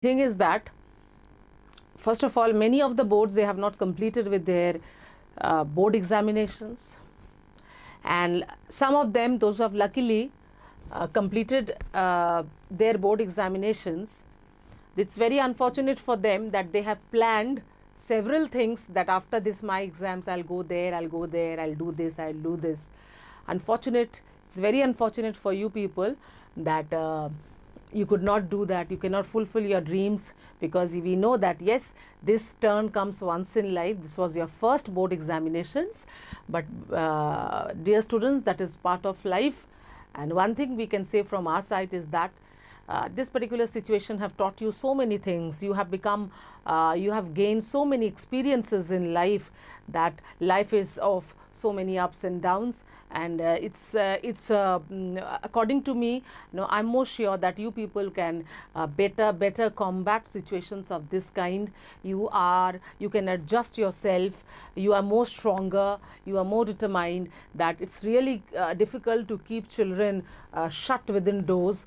thing is that, first of all, many of the boards, they have not completed with their board examinations, and some of them, those who have luckily completed their board examinations, it's very unfortunate for them that they have planned several things, that after this my exams I'll go there, I'll go there, I'll do this, I'll do this. Unfortunate, it's very unfortunate for you people that you could not do that. You cannot fulfill your dreams, because we know that yes, this turn comes once in life. This was your first board examinations, but dear students, that is part of life. And one thing we can say from our side is that this particular situation have taught you so many things. You have become, you have gained so many experiences in life, that life is of so many ups and downs, and it's according to me, I'm more sure that you people can better combat situations of this kind. You can adjust yourself, you are more stronger, you are more determined. That it's really difficult to keep children shut within doors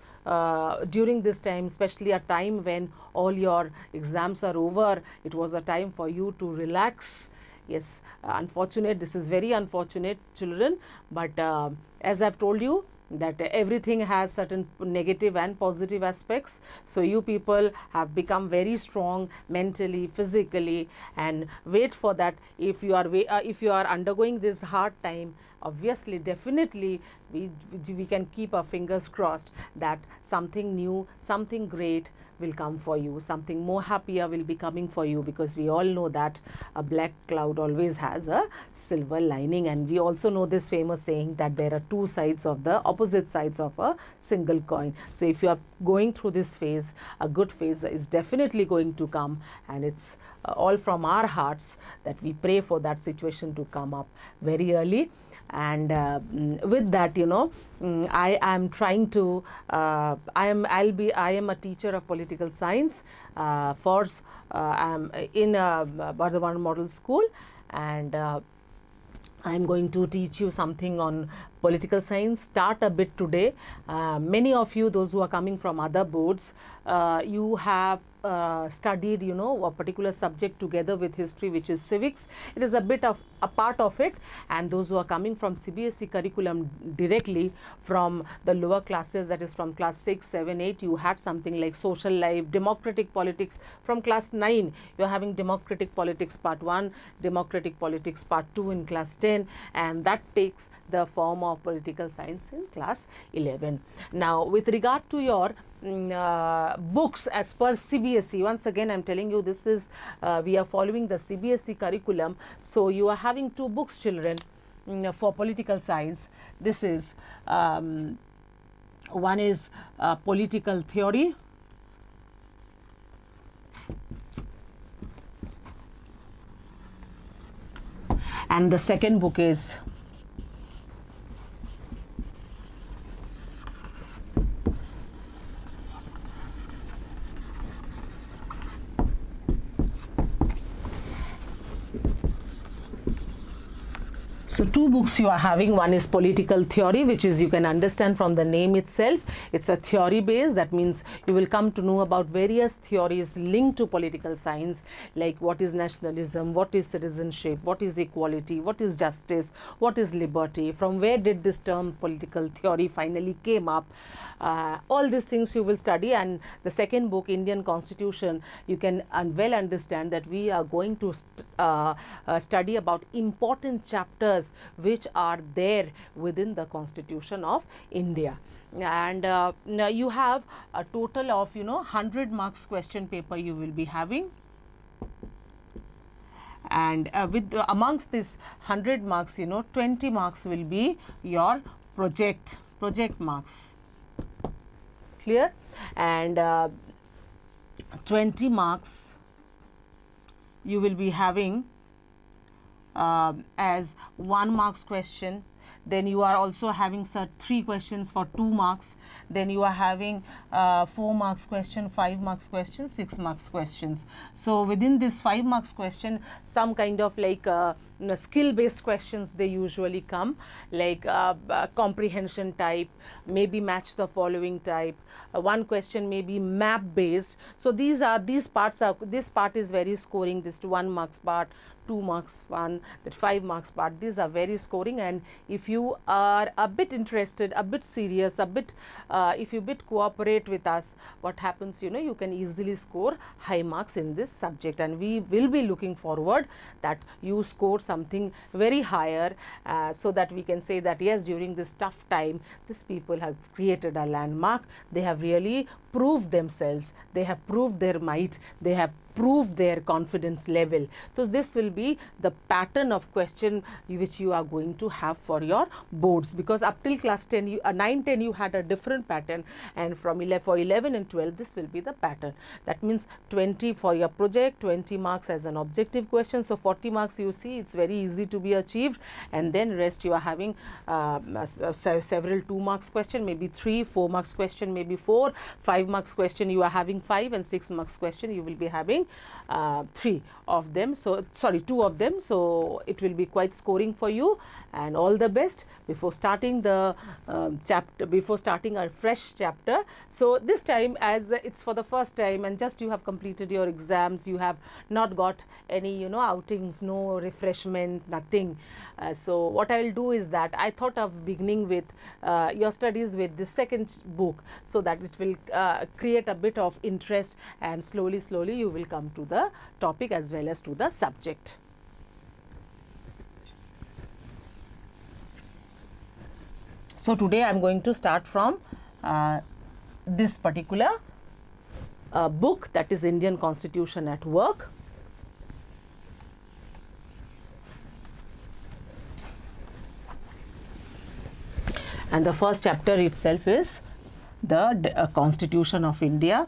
during this time, especially a time when all your exams are over. It was a time for you to relax. Yes, unfortunate, this is very unfortunate, children, but as I've told you, that everything has certain negative and positive aspects. So you people have become very strong mentally, physically, and wait for that. If you are undergoing this hard time, obviously, definitely we can keep our fingers crossed that something new, something great will come for you, something more happier will be coming for you, because we all know that a black cloud always has a silver lining, and we also know this famous saying that there are two sides of the opposite sides of a single coin. So if you are going through this phase, a good phase is definitely going to come, and it's all from our hearts that we pray for that situation to come up very early. And with that, I am trying to I am a teacher of political science I'm in Burdwan Model School, and I'm going to teach you something on political science. Start a bit today. Many of you, those who are coming from other boards, you have studied, a particular subject together with history, which is civics. It is a bit of a part of it. And those who are coming from CBSE curriculum directly from the lower classes, that is from class 6, 7, 8, you had something like social life, democratic politics. From class 9, you are having democratic politics part 1, democratic politics part 2 in class 10, and that takes the form of political science in class 11. Now, with regard to your books as per CBSE, once again I'm telling you, this is we are following the CBSE curriculum. So you are having 2 books, children, for political science. This is one is political theory, and the second book is So 2 books you are having. One is political theory, which is, you can understand from the name itself, it's a theory based. That means you will come to know about various theories linked to political science, like what is nationalism, what is citizenship, what is equality, what is justice, what is liberty, from where did this term political theory finally came up. All these things you will study. And the second book, Indian Constitution, you can well understand that we are going to study about important chapters which are there within the Constitution of India. And now you have a total of 100 marks question paper you will be having, and amongst this 100 marks, 20 marks will be your project marks. Clear? And 20 marks you will be having as 1 marks question. Then you are also having 3 questions for 2 marks. then you are having 4 marks question, 5 marks question, 6 marks questions. So within this 5 marks question, some kind of like skill based questions they usually come, like comprehension type, maybe match the following type, one question may be map based. So this part is very scoring, this 1 marks part, 2 marks one, that 5 marks part, these are very scoring. And if you are a bit interested, a bit serious, a bit if you cooperate with us, what happens, you can easily score high marks in this subject, and we will be looking forward that you score something very higher, so that we can say that yes, during this tough time these people have created a landmark, they have really proved themselves, they have proved their might, they have proved their confidence level. So this will be the pattern of question which you are going to have for your boards, because up till class 10 9 10 you had a different pattern, and from 11 and 12 this will be the pattern. That means 20 for your project, 20 marks as an objective question, so 40 marks you see it's very easy to be achieved, and then rest you are having several 2 marks question, maybe 3, 4 marks question, maybe 4, 5 marks question you are having 5, and 6 marks question you will be having 3 of them, so sorry 2 of them. So it will be quite scoring for you, and all the best before starting the chapter, before starting a fresh chapter. So this time, as it's for the first time and just you have completed your exams, you have not got any outings, no refreshment, nothing. So what I will do is that I thought of beginning with your studies with the second book, so that it will create a bit of interest, and slowly you will come to the topic as well as to the subject. So today I am going to start from this particular book, that is Indian Constitution at Work. And the first chapter itself is the Constitution of India.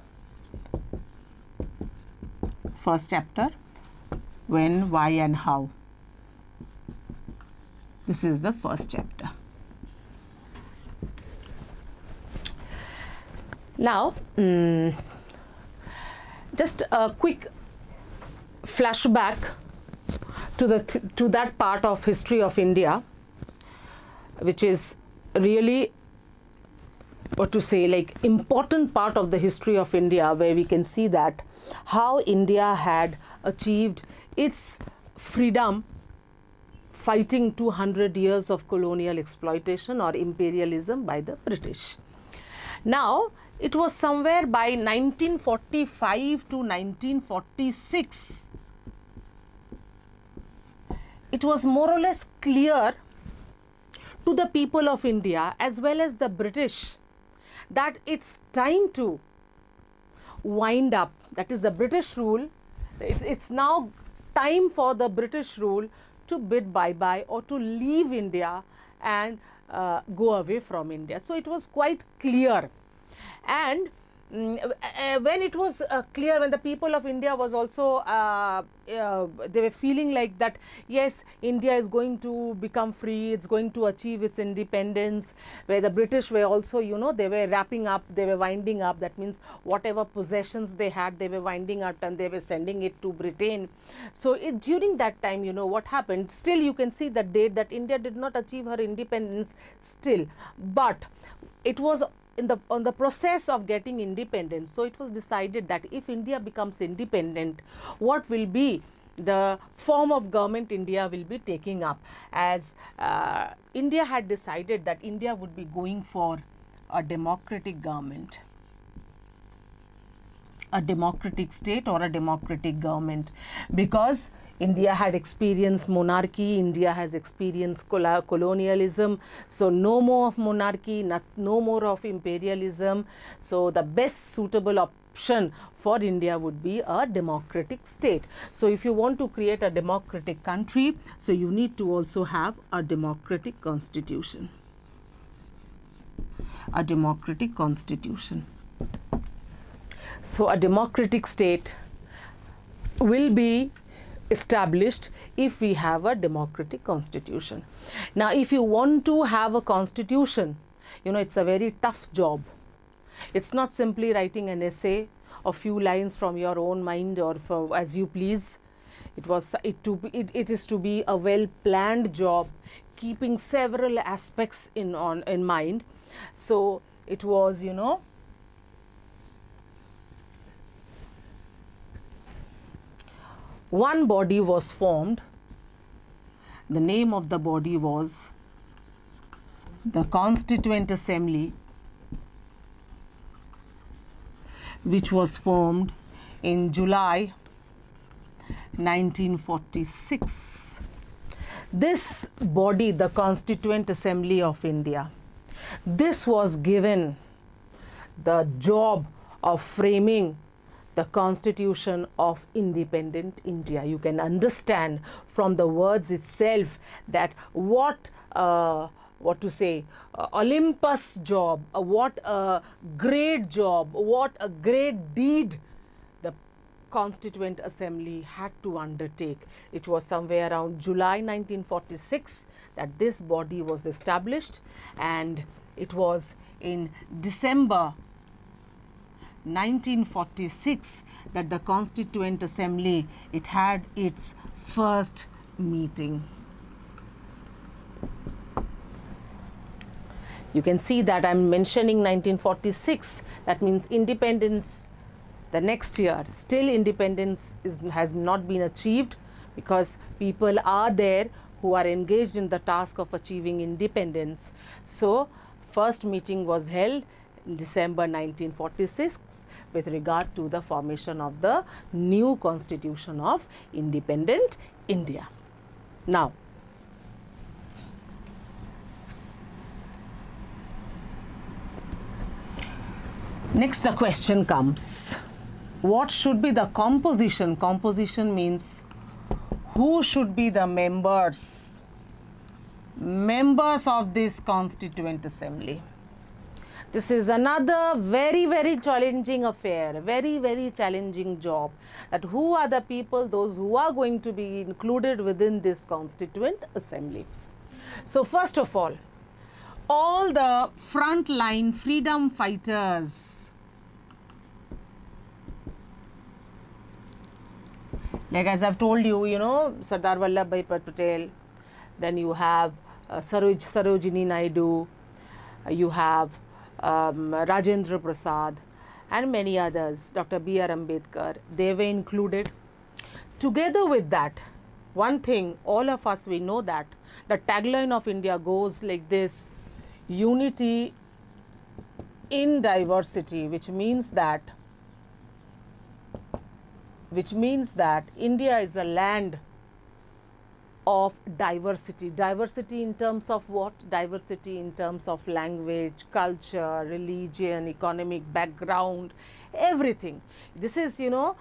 First chapter, when, why and how. This is the first chapter. Now, just a quick flashback to that part of history of India, which is really, what to say, like important part of the history of India, where we can see that how India had achieved its freedom fighting 200 years of colonial exploitation or imperialism by the British. Now, it was somewhere by 1945 to 1946, it was more or less clear to the people of India as well as the British that it's time to wind up, that is the British rule, it's now time for the British rule to bid bye-bye or to leave India and go away from India. So it was quite clear, and when it was clear, when the people of India was also they were feeling like that yes, India is going to become free, it's going to achieve its independence, where the British were also, they were wrapping up, they were winding up, that means whatever possessions they had, they were winding up and they were sending it to Britain. So during that time, what happened, still you can see that date that India did not achieve her independence still, but it was on the process of getting independence. So it was decided that if India becomes independent, what will be the form of government India will be taking up, as India had decided that India would be going for a democratic government, a democratic state or a democratic government, because India had experienced monarchy, India has experienced colonialism, so no more of monarchy, no more of imperialism. So the best suitable option for India would be a democratic state. So if you want to create a democratic country, so you need to also have a democratic constitution. A democratic constitution. So a democratic state will be established if we have a democratic constitution. Now, if you want to have a constitution You know, it's a very tough job. It's not simply writing an essay, a few lines from your own mind or as you please. It is to be a well planned job, keeping several aspects in mind. So it was, you know, one body was formed. The name of the body was the Constituent Assembly, which was formed in July 1946. This body, the Constituent Assembly of India, this was given the job of framing the Constitution of independent India. You can understand from the words itself that what to say, Olympus job, what a great job, what a great deed the Constituent Assembly had to undertake. It was somewhere around July 1946 that this body was established, and it was in December 1946 that the Constituent Assembly, it had its first meeting. You can see that I'm mentioning 1946. That means independence the next year. Still independence has not been achieved, because people are there who are engaged in the task of achieving independence. So first meeting was held in December 1946 with regard to the formation of the new Constitution of independent India. Now, next the question comes, what should be the composition? Composition means who should be the members of this Constituent Assembly. This is another very, very challenging affair, very, very challenging job, that who are the people, those who are going to be included within this Constituent Assembly. So first of all the frontline freedom fighters, like as I've told you, you know, Sardar Vallabhbhai Patel, then you have Sarojini Naidu, you have Rajendra Prasad and many others, Dr. B.R. Ambedkar, they were included. Together with that, one thing, all of us, we know that the tagline of India goes like this: unity in diversity, which means that India is a land of diversity. Diversity in terms of what? Diversity in terms of language, culture, religion, economic background, everything. This is, you know,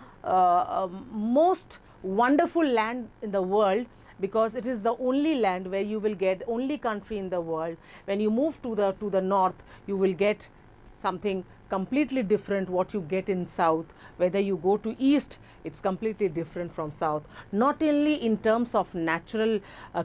most wonderful land in the world, because it is the only land where you will get, only country in the world, when you move to the north, you will get something completely different what you get in south. Whether you go to east, it's completely different from south, not only in terms of natural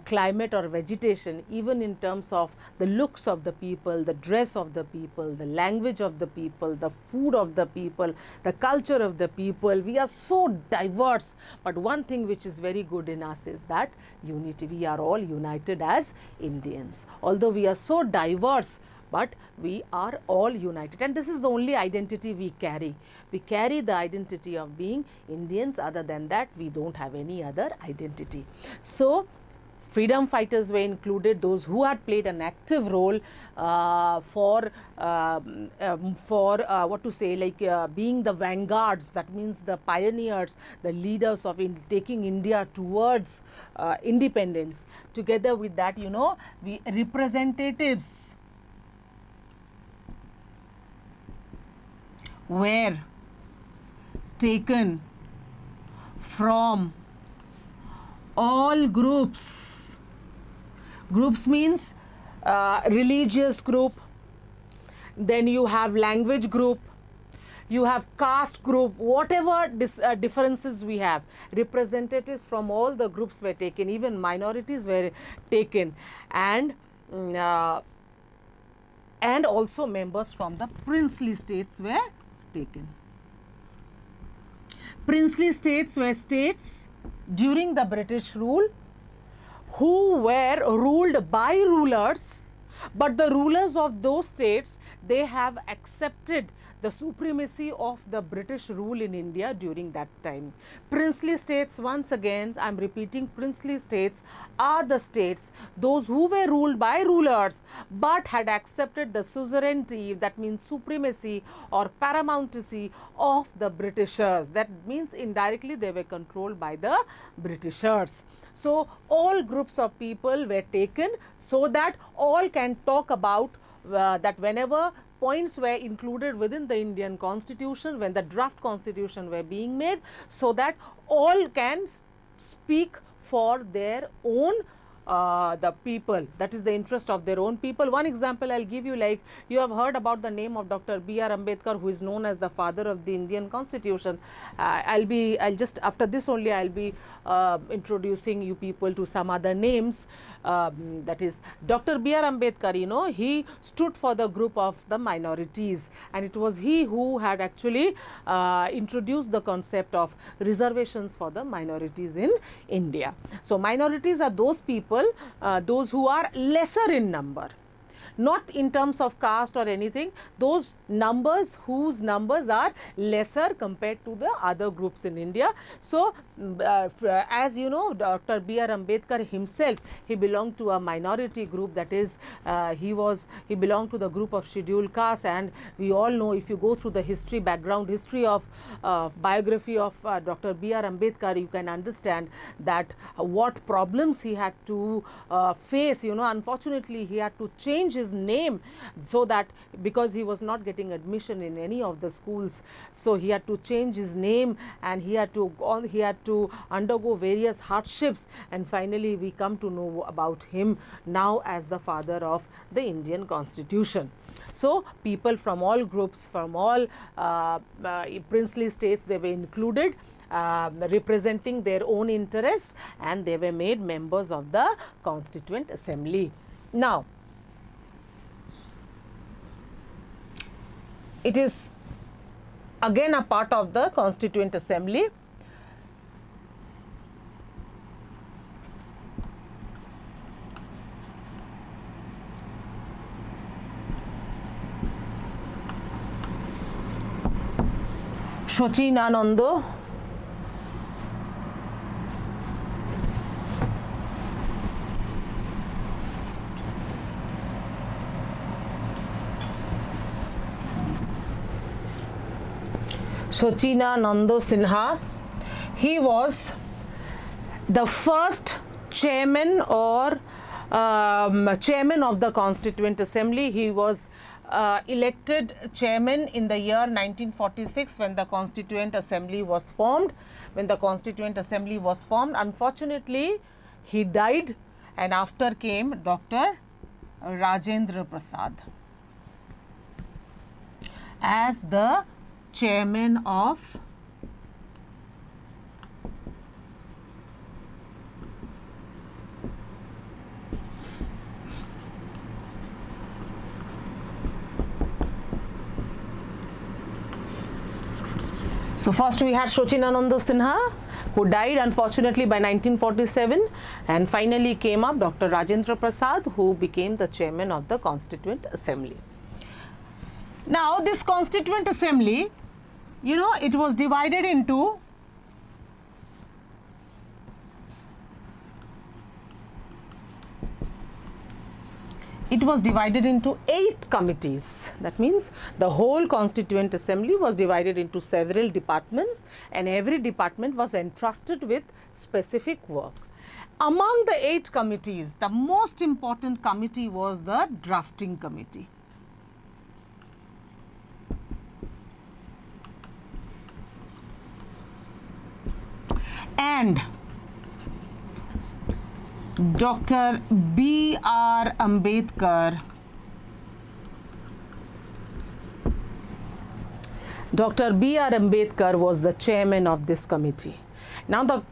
climate or vegetation, even in terms of the looks of the people, the dress of the people, the language of the people, the food of the people, the culture of the people. We are so diverse, but one thing which is very good in us is that unity. We are all united as Indians, although we are so diverse, but we are all united, and this is the only identity we carry. We carry the identity of being Indians. Other than that, we don't have any other identity. So freedom fighters were included, those who had played an active role for what to say, like being the vanguards, that means the pioneers, the leaders of taking India towards independence. Together with that, you know, we representatives were taken from all groups. Groups means religious group, then you have language group, you have caste group, whatever differences we have, representatives from all the groups were taken, even minorities were taken, and and also members from the princely states were taken. Princely states were states during the British rule who were ruled by rulers, but the rulers of those states, they have accepted the supremacy of the British rule in India during that time. Princely states, once again I am repeating, princely states are the states those who were ruled by rulers but had accepted the suzerainty, that means supremacy or paramountcy of the Britishers. That means indirectly they were controlled by the Britishers. So all groups of people were taken so that all can talk about that whenever points were included within the Indian Constitution, when the draft Constitution were being made, so that all can speak for their own the people, that is the interest of their own people. One example I'll give you, like you have heard about the name of Dr. B.R. Ambedkar, who is known as the father of the Indian Constitution. I'll just after this only I'll be introducing you people to some other names. That is Dr. B.R. Ambedkar, you know, he stood for the group of the minorities, and it was he who had actually introduced the concept of reservations for the minorities in India. So minorities are those people, those who are lesser in number, not in terms of caste or anything, those numbers whose numbers are lesser compared to the other groups in India. So as you know, Dr. B.R. Ambedkar himself, he belonged to a minority group, that is he belonged to the group of scheduled castes, and we all know, if you go through the history, background history of biography of Dr. B.R. Ambedkar, you can understand that what problems he had to face. You know, unfortunately he had to change his name, so that because he was not getting admission in any of the schools, so he had to change his name, and he had to undergo various hardships, and finally we come to know about him now as the father of the Indian Constitution. So people from all groups, from all princely states, they were included, representing their own interests, and they were made members of the Constituent Assembly. Now it is again a part of the Constituent Assembly. Shochinananda, Shochinananda Sinha, he was the first chairman or chairman of the Constituent Assembly. He was elected chairman in the year 1946 when the Constituent Assembly was formed. When the Constituent Assembly was formed, unfortunately he died, and after came Dr. Rajendra Prasad as the chairman of So first we had Shochinananda Sinha, who died unfortunately by 1947, and finally came up Dr. Rajendra Prasad, who became the chairman of the Constituent Assembly. Now this Constituent Assembly, you know, it was divided into it was divided into 8 committees. That means the whole Constituent Assembly was divided into several departments, and every department was entrusted with specific work. Among the 8 committees, the most important committee was the Drafting Committee. And Dr. B.R. Ambedkar, Dr. B.R. Ambedkar was the chairman of this committee. Now the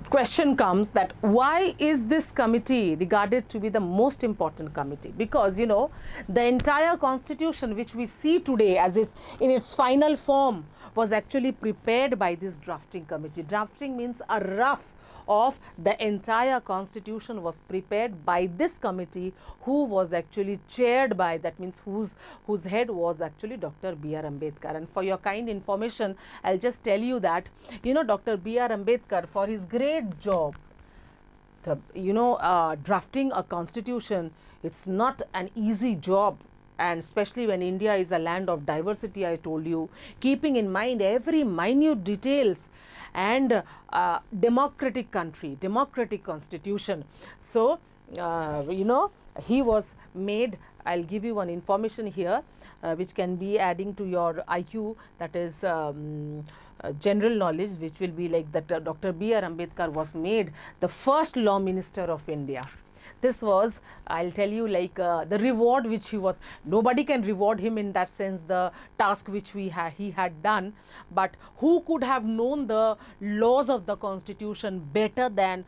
question comes that why is this committee regarded to be the most important committee? Because, you know, the entire constitution which we see today as it's in its final form was actually prepared by this drafting committee. Drafting means a rough of the entire constitution was prepared by this committee, who was actually chaired by, that means whose head was actually Dr. B.R. Ambedkar. And for your kind information, I'll just tell you that, you know, Dr. B.R. Ambedkar, for his great job, drafting a constitution, it's not an easy job. And especially when India is a land of diversity, I told you, keeping in mind every minute details, and democratic country, democratic constitution. So, he was made, I'll give you one information here, which can be adding to your IQ, that is general knowledge, which will be like that Dr. B.R. Ambedkar was made the first law minister of India. This was, I'll tell you, like the reward which he was, nobody can reward him in that sense, the task which he had done, but who could have known the laws of the constitution better than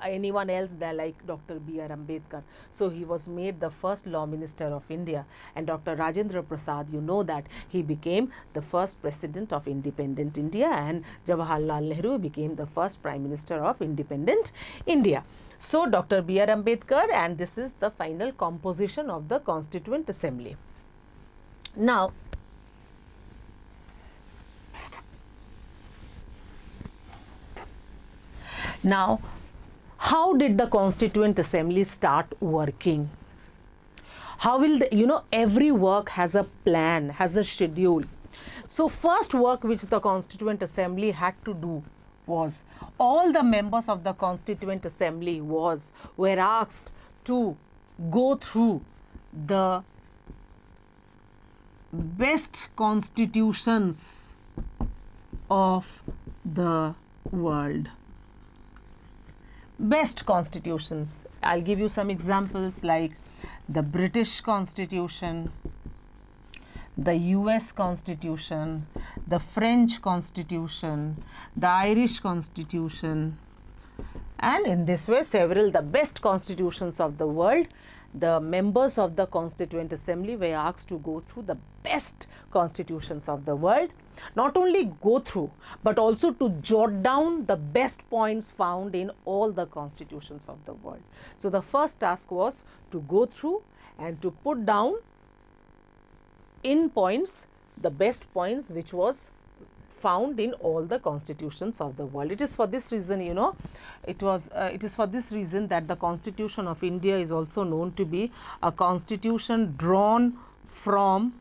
anyone else than like Dr. B.R. Ambedkar. So he was made the first law minister of India, and Dr. Rajendra Prasad, you know that he became the first president of independent India, and Jawaharlal Nehru became the first prime minister of independent India. So, Dr. B.R. Ambedkar, and this is the final composition of the Constituent Assembly. Now, how did the Constituent Assembly start working? How will the, every work has a plan, has a schedule. So, first work which the Constituent Assembly had to do was, all the members of the Constituent Assembly were asked to go through the best constitutions of the world. Best constitutions. I'll give you some examples like the British Constitution, the US Constitution, the French Constitution, the Irish Constitution, and in this way the best constitutions of the world. The members of the Constituent Assembly were asked to go through the best constitutions of the world. Not only go through, but also to jot down the best points found in all the constitutions of the world. So the first task was to go through and to put down in points the best points which was found in all the constitutions of the world. It is for this reason, it is for this reason that the Constitution of India is also known to be a constitution drawn from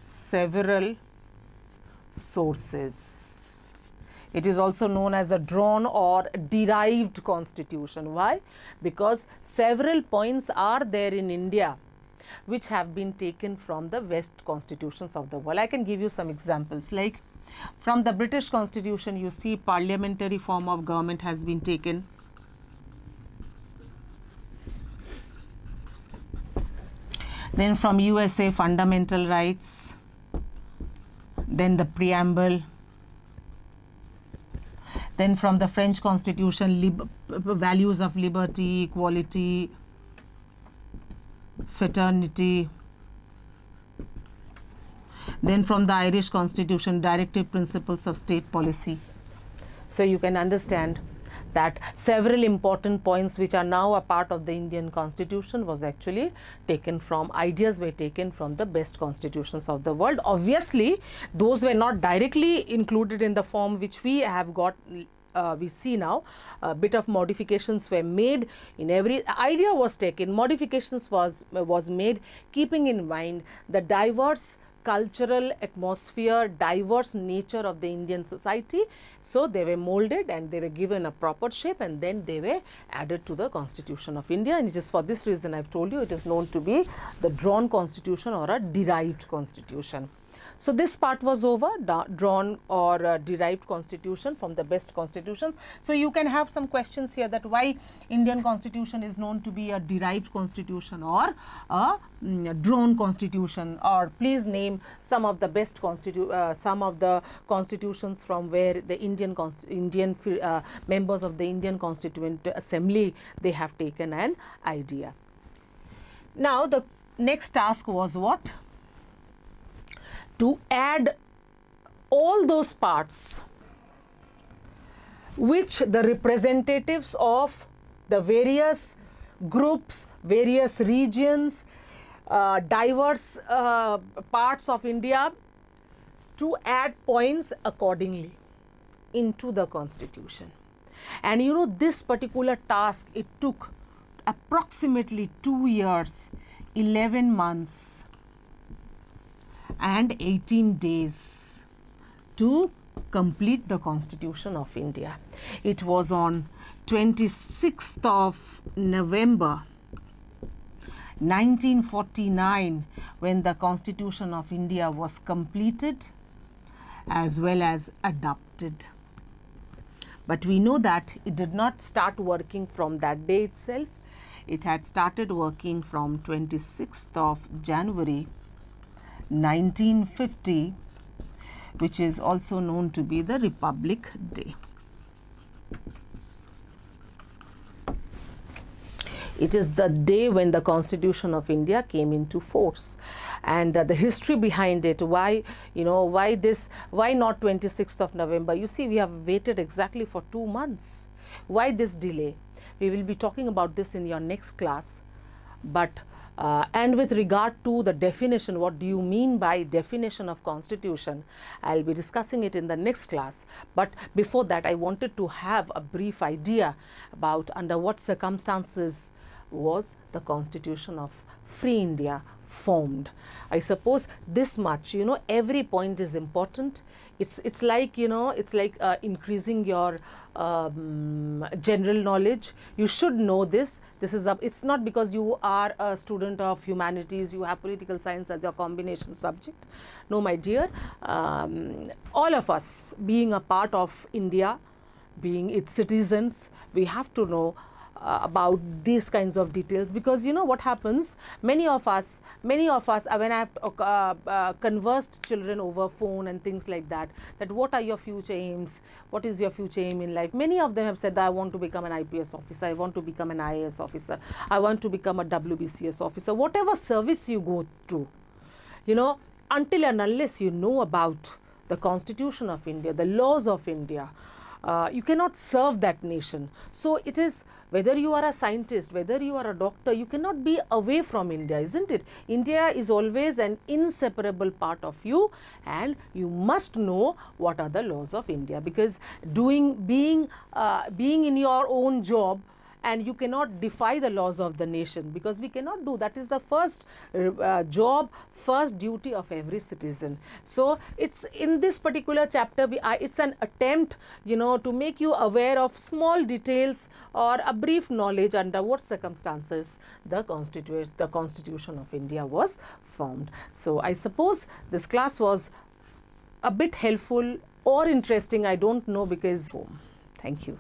several sources. It is also known as a drawn or derived constitution. Why? Because several points are there in India which have been taken from the West constitutions of the world. I can give you some examples, like from the British Constitution, you see parliamentary form of government has been taken. Then from USA, fundamental rights. Then the preamble. Then from the French Constitution, values of liberty, equality, fraternity. Then from the Irish Constitution, directive principles of state policy. So you can understand that several important points which are now a part of the Indian Constitution was actually taken from, ideas were taken from the best constitutions of the world. Obviously, those were not directly included in the form which we have got. We see now a bit of modifications were made in every idea was taken. Modifications was made keeping in mind the diverse cultural atmosphere, diverse nature of the Indian society. So they were molded and they were given a proper shape, and then they were added to the Constitution of India. And it is for this reason I've told you it is known to be the drawn constitution or a derived constitution. So this part was over, drawn or derived constitution from the best constitutions. So you can have some questions here, that why Indian constitution is known to be a derived constitution or a drawn constitution, or please name some of the best some of the constitutions from where the Indian members of the Indian Constituent Assembly, they have taken an idea. Now the next task was what? To add all those parts which the representatives of the various groups, various regions, diverse parts of India, to add points accordingly into the constitution. And you know, this particular task, it took approximately 2 years, 11 months and 18 days to complete the Constitution of India. It was on 26th of November 1949 when the Constitution of India was completed as well as adopted. But we know that it did not start working from that day itself. It had started working from 26th of January 1950, which is also known to be the Republic Day. It is the day when the Constitution of India came into force, and the history behind it, why, you know, why not 26th of November? You see, we have waited exactly for 2 months. Why this delay? We will be talking about this in your next class. But and with regard to the definition, what do you mean by definition of constitution, I'll be discussing it in the next class. But before that, I wanted to have a brief idea about under what circumstances was the Constitution of Free India formed. I suppose this much, you know, every point is important. It's like, you know, it's like increasing your general knowledge. You should know this. This is it's not because you are a student of humanities, you have political science as your combination subject. No, my dear, all of us being a part of India, being its citizens, we have to know about these kinds of details, because you know what happens, many of us when I have conversed children over phone and things like that, that what are your future aims, what is your future aim in life, many of them have said that I want to become an IPS officer, I want to become an IAS officer, I want to become a WBCS officer. Whatever service you go to, you know, until and unless you know about the Constitution of India, the laws of India, you cannot serve that nation. So it is, whether you are a scientist, whether you are a doctor, you cannot be away from India, isn't it? India is always an inseparable part of you, and you must know what are the laws of India, because being in your own job, and you cannot defy the laws of the nation, because we cannot do that. Is the first job, first duty of every citizen. So it's in this particular chapter, it's an attempt, you know, to make you aware of small details or a brief knowledge under what circumstances the Constitution of India was formed. So I suppose this class was a bit helpful or interesting, I don't know, because thank you.